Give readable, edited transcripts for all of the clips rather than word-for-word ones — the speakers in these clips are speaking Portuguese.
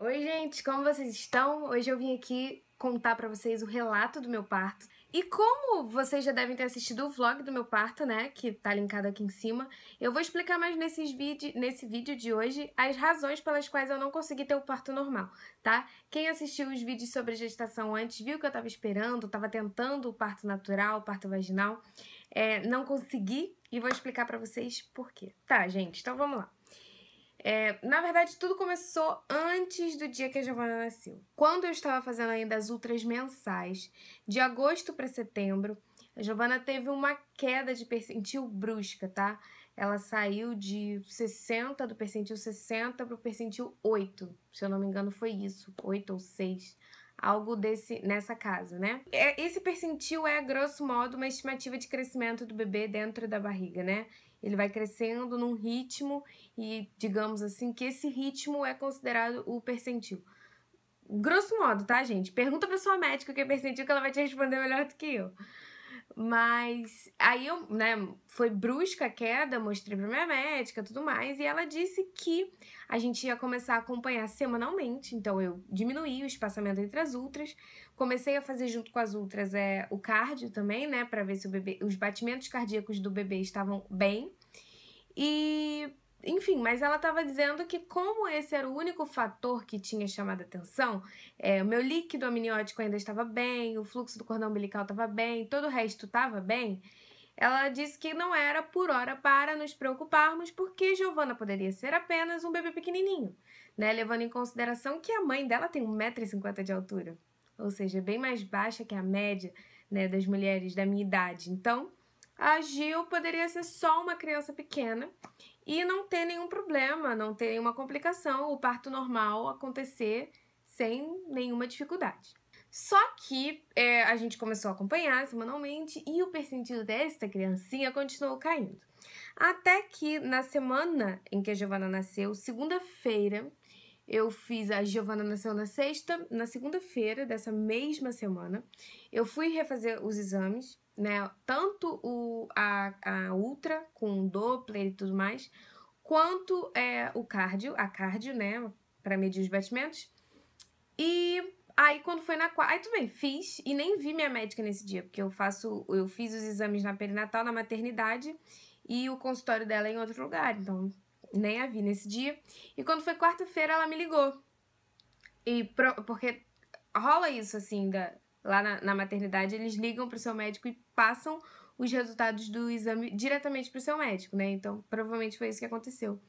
Oi, gente, como vocês estão? Hoje eu vim aqui contar pra vocês o relato do meu parto. E como vocês já devem ter assistido o vlog do meu parto, né, que tá linkado aqui em cima, eu vou explicar mais nesse vídeo de hoje as razões pelas quais eu não consegui ter o parto normal, tá? Quem assistiu os vídeos sobre gestação antes viu que eu tava esperando, tava tentando o parto natural, o parto vaginal, não consegui e vou explicar pra vocês por quê. Tá, gente, então vamos lá. Na verdade, tudo começou antes do dia que a Giovana nasceu. Quando eu estava fazendo ainda as ultras mensais, de agosto para setembro, a Giovana teve uma queda de percentil brusca, tá? Ela saiu de 60, do percentil 60 para o percentil 8. Se eu não me engano, foi isso, 8 ou 6. Algo nessa casa, né? Esse percentil é, grosso modo, uma estimativa de crescimento do bebê dentro da barriga, né? Ele vai crescendo num ritmo e, digamos assim, que esse ritmo é considerado o percentil. Grosso modo, tá, gente? Pergunta pra sua médica o que é percentil que ela vai te responder melhor do que eu. Mas aí eu, né, foi brusca a queda, mostrei pra minha médica, tudo mais, e ela disse que a gente ia começar a acompanhar semanalmente, então eu diminuí o espaçamento entre as ultras, comecei a fazer junto com as ultras o cardio também, né, pra ver se os batimentos cardíacos do bebê estavam bem, e enfim, mas ela estava dizendo que como esse era o único fator que tinha chamado a atenção, o meu líquido amniótico ainda estava bem, o fluxo do cordão umbilical estava bem, todo o resto estava bem, ela disse que não era por hora para nos preocuparmos, porque Giovana poderia ser apenas um bebê pequenininho, né? Levando em consideração que a mãe dela tem 1,50 m de altura, ou seja, bem mais baixa que a média, né, das mulheres da minha idade. Então, a Gil poderia ser só uma criança pequena e não ter nenhum problema, não ter nenhuma complicação, o parto normal acontecer sem nenhuma dificuldade. Só que a gente começou a acompanhar semanalmente e o percentil desta criancinha continuou caindo. Até que na semana em que a Giovana nasceu, segunda-feira, a Giovana nasceu na sexta, na segunda-feira dessa mesma semana, eu fui refazer os exames, né, tanto a ultra com Doppler e tudo mais, quanto a cardio, né, para medir os batimentos. E aí quando foi na quarta, aí tudo bem, fiz e nem vi minha médica nesse dia, porque eu fiz os exames na perinatal, na maternidade, e o consultório dela é em outro lugar, então nem a vi nesse dia. E quando foi quarta-feira, ela me ligou. Porque rola isso, assim, lá na maternidade, eles ligam pro seu médico e passam os resultados do exame diretamente pro seu médico, né? Então, provavelmente foi isso que aconteceu.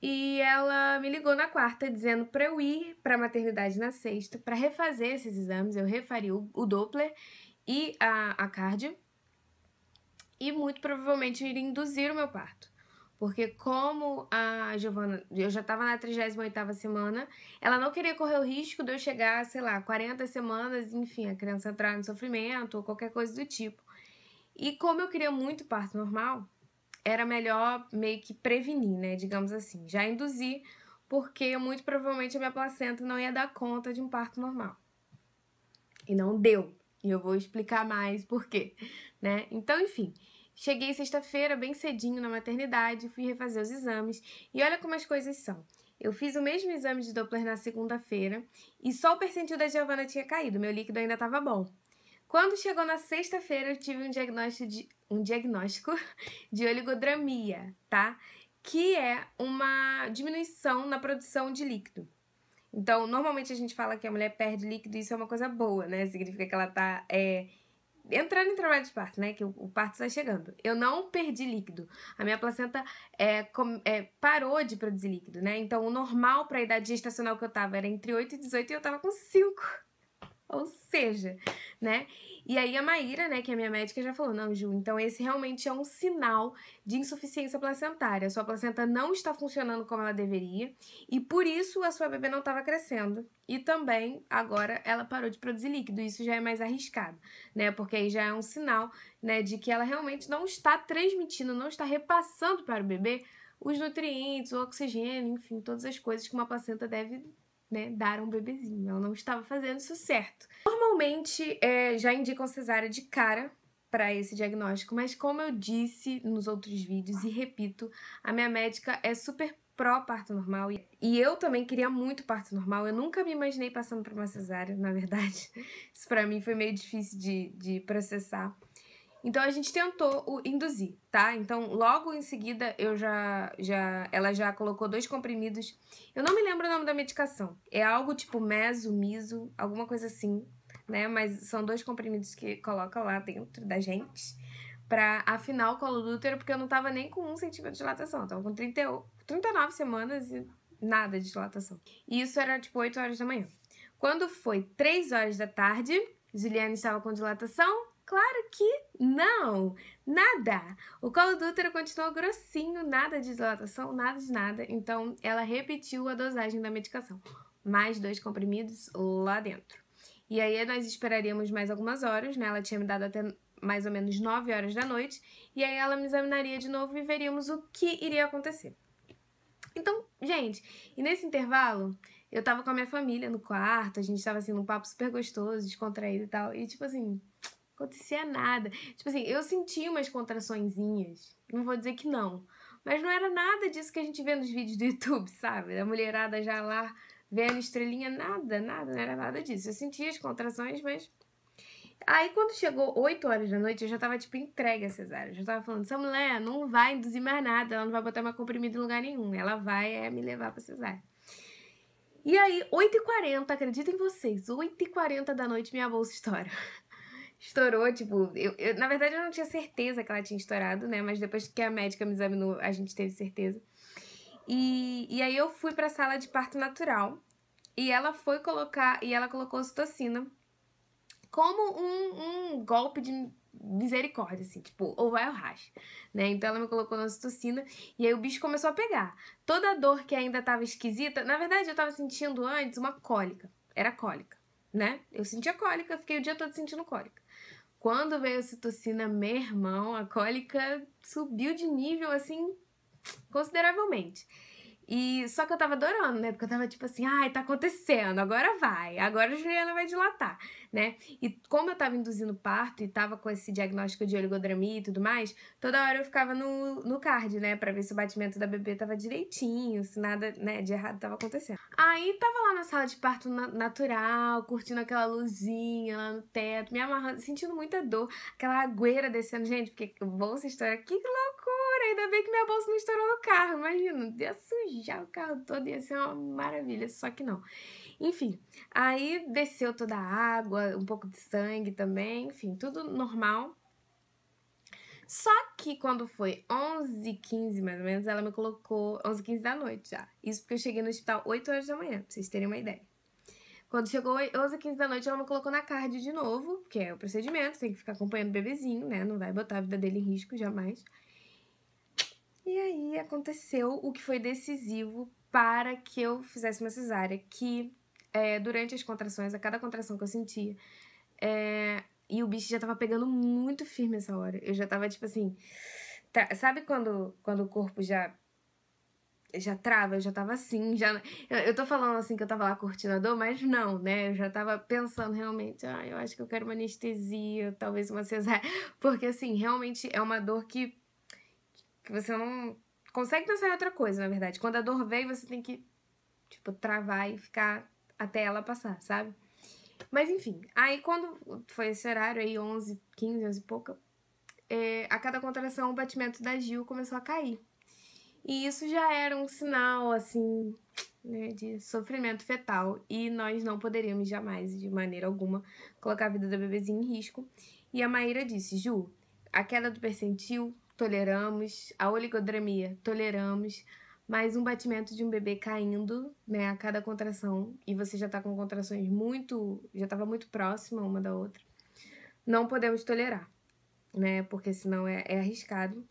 E ela me ligou na quarta, dizendo pra eu ir pra maternidade na sexta, pra refazer esses exames. Eu refaria o Doppler e a cardio. E muito provavelmente iria induzir o meu parto. Porque como a Giovana, eu já estava na 38ª semana, ela não queria correr o risco de eu chegar, sei lá, 40 semanas, enfim, a criança entrar no sofrimento ou qualquer coisa do tipo. E como eu queria muito parto normal, era melhor meio que prevenir, né, digamos assim, já induzir, porque muito provavelmente a minha placenta não ia dar conta de um parto normal. E não deu. E eu vou explicar mais por quê, né? Então, enfim, cheguei sexta-feira bem cedinho na maternidade, fui refazer os exames e olha como as coisas são. Eu fiz o mesmo exame de Doppler na segunda-feira e só o percentil da Giovana tinha caído, meu líquido ainda estava bom. Quando chegou na sexta-feira, eu tive um diagnóstico de oligodramia, tá? Que é uma diminuição na produção de líquido. Então, normalmente a gente fala que a mulher perde líquido e isso é uma coisa boa, né? Significa que ela tá entrando em trabalho de parto, né? Que o parto está chegando. Eu não perdi líquido. A minha placenta parou de produzir líquido, né? Então, o normal para a idade gestacional que eu tava era entre 8 e 18 e eu tava com 5. Ou seja, né? E aí a Maíra, né, que é a minha médica, já falou, não, Ju, então esse realmente é um sinal de insuficiência placentária. A sua placenta não está funcionando como ela deveria e por isso a sua bebê não estava crescendo. E também, agora, ela parou de produzir líquido. Isso já é mais arriscado, né? Porque aí já é um sinal, né, de que ela realmente não está transmitindo, não está repassando para o bebê os nutrientes, o oxigênio, enfim, todas as coisas que uma placenta deve, né, dar a um bebezinho. Ela não estava fazendo isso certo. Normalmente, já indicam cesárea de cara para esse diagnóstico, mas como eu disse nos outros vídeos e repito, a minha médica é super pró-parto normal. E eu também queria muito parto normal. Eu nunca me imaginei passando por uma cesárea, na verdade. Isso pra mim foi meio difícil de processar. Então a gente tentou induzir, tá? Então logo em seguida ela já colocou 2 comprimidos. Eu não me lembro o nome da medicação. É algo tipo miso, alguma coisa assim, né? Mas são 2 comprimidos que coloca lá dentro da gente pra afinar o colo do útero, porque eu não tava nem com 1 centímetro de dilatação. Eu tava com 39 semanas e nada de dilatação. E isso era tipo 8 horas da manhã. Quando foi 3 horas da tarde, Juliana estava com dilatação? Claro que não! Nada! O colo do útero continuou grossinho, nada de dilatação, nada de nada. Então, ela repetiu a dosagem da medicação. Mais 2 comprimidos lá dentro. E aí, nós esperaríamos mais algumas horas, né? Ela tinha me dado até mais ou menos 9 horas da noite. E aí, ela me examinaria de novo e veríamos o que iria acontecer. Então, gente, e nesse intervalo, eu tava com a minha família no quarto, a gente tava assim num papo super gostoso, descontraído e tal, e tipo assim, acontecia nada. Tipo assim, eu sentia umas contraçõezinhas, não vou dizer que não, mas não era nada disso que a gente vê nos vídeos do YouTube, sabe? Da mulherada já lá vendo estrelinha, nada, não era nada disso. Eu sentia as contrações, mas aí, quando chegou 8 horas da noite, eu já tava, tipo, entregue a cesárea. Eu já tava falando, essa mulher não vai induzir mais nada, ela não vai botar mais comprimido em lugar nenhum. Ela vai me levar pra cesárea. E aí, 8h40, acreditem em vocês, 8h40 da noite, minha bolsa estoura. Estourou, tipo, na verdade eu não tinha certeza que ela tinha estourado, né? Mas depois que a médica me examinou, a gente teve certeza. E aí eu fui pra sala de parto natural. E ela colocou ocitocina como um golpe de misericórdia, assim, tipo, ou vai ou racha, né? Então ela me colocou na ocitocina e aí o bicho começou a pegar. Toda a dor que ainda tava esquisita, na verdade eu tava sentindo antes uma cólica, era cólica, né? Eu sentia cólica, fiquei o dia todo sentindo cólica. Quando veio a ocitocina, meu irmão, a cólica subiu de nível, assim, consideravelmente. E só que eu tava adorando, né? Porque eu tava tipo assim, ai, tá acontecendo, agora vai, agora a Juliana vai dilatar, né? E como eu tava induzindo parto e tava com esse diagnóstico de oligodramia e tudo mais, toda hora eu ficava no card, né? Pra ver se o batimento da bebê tava direitinho, se nada, né, de errado tava acontecendo. Aí tava lá na sala de parto natural, curtindo aquela luzinha lá no teto, me amarrando, sentindo muita dor, aquela agueira descendo, gente, porque bolsa estoura, que loucura! Ainda bem que minha bolsa não estourou no carro, imagina, ia sujar o carro todo, ia ser uma maravilha, só que não. Enfim, aí desceu toda a água, um pouco de sangue também, enfim, tudo normal. Só que quando foi 11h15, mais ou menos, ela me colocou 11h15 da noite já. Isso porque eu cheguei no hospital 8 horas da manhã, pra vocês terem uma ideia. Quando chegou 11h15 da noite, ela me colocou na cardio de novo, que é o procedimento, tem que ficar acompanhando o bebezinho, né? Não vai botar a vida dele em risco, jamais. E aí aconteceu o que foi decisivo para que eu fizesse uma cesárea, que durante as contrações, a cada contração que eu sentia, e o bicho já tava pegando muito firme essa hora. Eu já tava tipo assim, sabe quando o corpo já trava? Eu já tava assim, já. Eu tô falando assim que eu tava lá curtindo a dor, mas não, né? Eu já tava pensando realmente, eu acho que eu quero uma anestesia, talvez uma cesárea, porque assim, realmente é uma dor que você não consegue pensar em outra coisa, na verdade. Quando a dor vem, você tem que, tipo, travar e ficar até ela passar, sabe? Mas enfim, aí quando foi esse horário aí, 11h15, 11 e pouca, a cada contração o batimento da Gil começou a cair. E isso já era um sinal, assim, né, de sofrimento fetal. E nós não poderíamos jamais, de maneira alguma, colocar a vida da bebezinha em risco. E a Maíra disse, Ju, a queda do percentil, toleramos. A oligodramia, toleramos. Mas um batimento de um bebê caindo, né, a cada contração, e você já tá com contrações já tava muito próxima uma da outra, não podemos tolerar, né, porque senão é arriscado.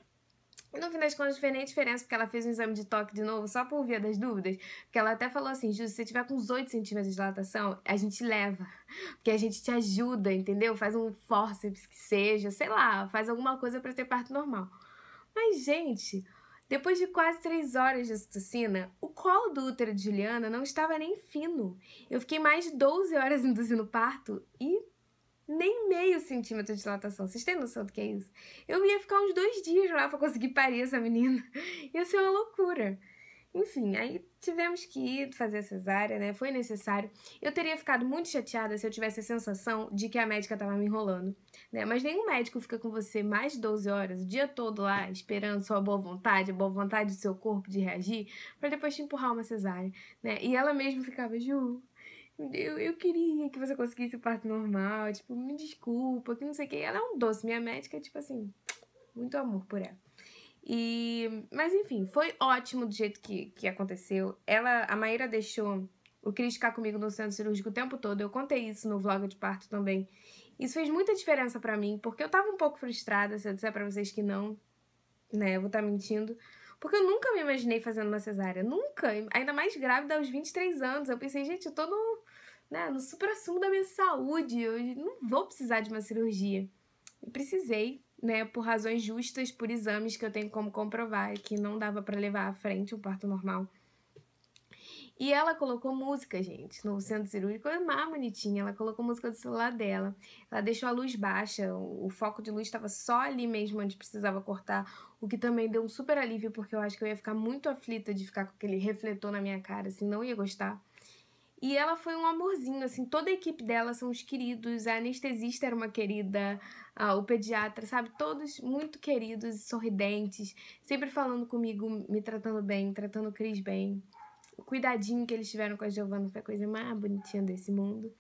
E no fim das contas, não fez nem diferença, porque ela fez um exame de toque de novo, só por via das dúvidas. Porque ela até falou assim, Ju, se você tiver com uns 8 centímetros de dilatação, a gente leva. Porque a gente te ajuda, entendeu? Faz um fórceps que seja, sei lá, faz alguma coisa pra ter parto normal. Mas, gente, depois de quase 3 horas de ocitocina, o colo do útero de Juliana não estava nem fino. Eu fiquei mais de 12 horas induzindo parto e nem meio centímetro de dilatação. Vocês têm noção do que é isso? Eu ia ficar uns 2 dias lá pra conseguir parir essa menina. Ia ser uma loucura. Enfim, aí tivemos que ir fazer a cesárea, né? Foi necessário. Eu teria ficado muito chateada se eu tivesse a sensação de que a médica tava me enrolando, né? Mas nenhum médico fica com você mais de 12 horas, o dia todo lá, esperando sua boa vontade, a boa vontade do seu corpo de reagir, pra depois te empurrar uma cesárea, né? E ela mesma ficava, Ju, eu queria que você conseguisse o parto normal, tipo, me desculpa, que não sei o que. Ela é um doce, minha médica, tipo assim, muito amor por ela. Mas enfim, foi ótimo do jeito que aconteceu. A Maíra deixou o Cris ficar comigo no centro cirúrgico o tempo todo. Eu contei isso no vlog de parto também. Isso fez muita diferença pra mim, porque eu tava um pouco frustrada, se eu disser pra vocês que não, né, eu vou estar mentindo. Porque eu nunca me imaginei fazendo uma cesárea, nunca. Ainda mais grávida aos 23 anos. Eu pensei, gente, eu tô no supra-sumo da minha saúde, eu não vou precisar de uma cirurgia. E precisei, né, por razões justas, por exames que eu tenho como comprovar que não dava pra levar à frente um parto normal. E ela colocou música, gente, no centro cirúrgico, é mais bonitinha. Ela colocou música do celular dela. Ela deixou a luz baixa, o foco de luz estava só ali mesmo onde precisava cortar, o que também deu um super alívio, porque eu acho que eu ia ficar muito aflita de ficar com aquele refletor na minha cara, assim, não ia gostar. E ela foi um amorzinho, assim, toda a equipe dela são os queridos, a anestesista era uma querida, o pediatra, sabe? Todos muito queridos e sorridentes, sempre falando comigo, me tratando bem, tratando o Cris bem. O cuidadinho que eles tiveram com a Giovana foi a coisa mais bonitinha desse mundo.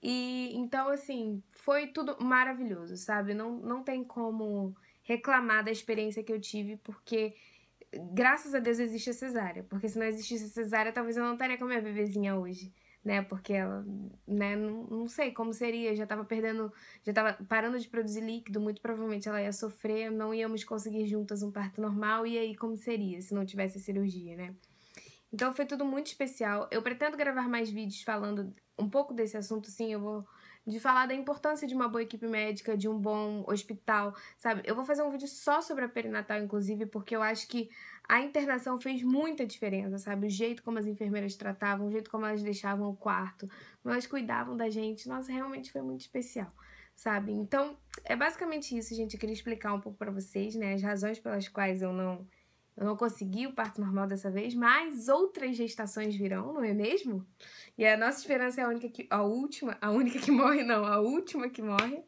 E então, assim, foi tudo maravilhoso, sabe? Não tem como reclamar da experiência que eu tive, porque graças a Deus existe a cesárea, porque se não existisse a cesárea, talvez eu não estaria com a minha bebezinha hoje, né? Porque ela, né, não sei como seria, já tava parando de produzir líquido, muito provavelmente ela ia sofrer, não íamos conseguir juntas um parto normal, e aí como seria se não tivesse a cirurgia, né? Então foi tudo muito especial. Eu pretendo gravar mais vídeos falando um pouco desse assunto, sim, eu vou de falar da importância de uma boa equipe médica, de um bom hospital, sabe? Eu vou fazer um vídeo só sobre a perinatal, inclusive, porque eu acho que a internação fez muita diferença, sabe? O jeito como as enfermeiras tratavam, o jeito como elas deixavam o quarto, como elas cuidavam da gente, nossa, realmente foi muito especial, sabe? Então, é basicamente isso, gente. Eu queria explicar um pouco pra vocês, né? As razões pelas quais eu não consegui o parto normal dessa vez, mas outras gestações virão, não é mesmo? E a nossa esperança é a única que morre não, a última que morre.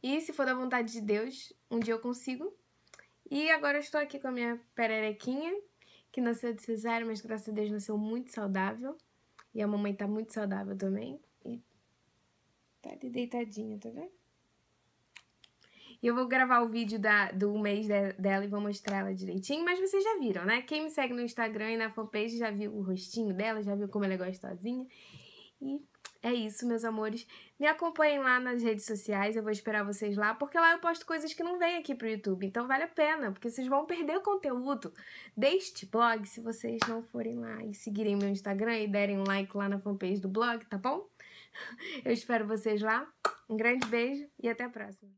E se for da vontade de Deus, um dia eu consigo. E agora eu estou aqui com a minha pererequinha, que nasceu de cesárea, mas graças a Deus nasceu muito saudável. E a mamãe tá muito saudável também. E tá ali deitadinha, tá vendo? E eu vou gravar o vídeo do mês dela e vou mostrar ela direitinho, mas vocês já viram, né? Quem me segue no Instagram e na fanpage já viu o rostinho dela, já viu como ela é gostosinha. E é isso, meus amores. Me acompanhem lá nas redes sociais, eu vou esperar vocês lá, porque lá eu posto coisas que não vêm aqui pro YouTube. Então vale a pena, porque vocês vão perder o conteúdo deste blog se vocês não forem lá e seguirem meu Instagram e derem um like lá na fanpage do blog, tá bom? Eu espero vocês lá. Um grande beijo e até a próxima.